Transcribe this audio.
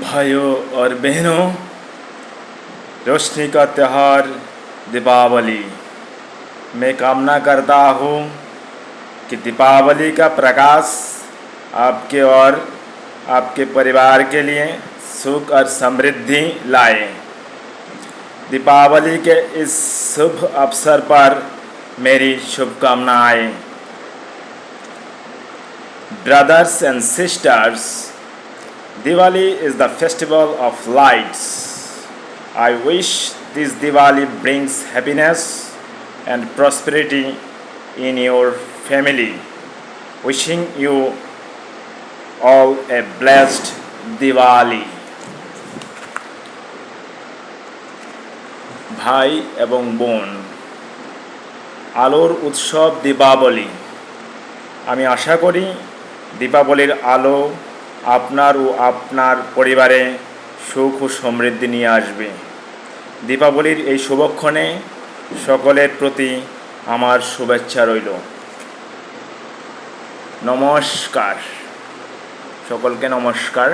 भाइयों और बहनों, रोशनी का त्यौहार दीपावली। मैं कामना करता हूँ कि दीपावली का प्रकाश आपके और आपके परिवार के लिए सुख और समृद्धि लाए। दीपावली के इस शुभ अवसर पर मेरी शुभकामनाएं। Brothers and sisters, Diwali is the festival of lights. I wish this Diwali brings happiness and prosperity in your family. Wishing you all a blessed Diwali. ভাই এবং বোন, আলোর উৎসব দীপাবলি। আমি আশা করি দীপাবলির আলো আপনার ও আপনার পরিবারে সুখ ও সমৃদ্ধি নিয়ে আসবে। দীপাবলির এই শুভক্ষণে সকলের প্রতি আমার শুভেচ্ছা রইল। নমস্কার, সকলকে নমস্কার।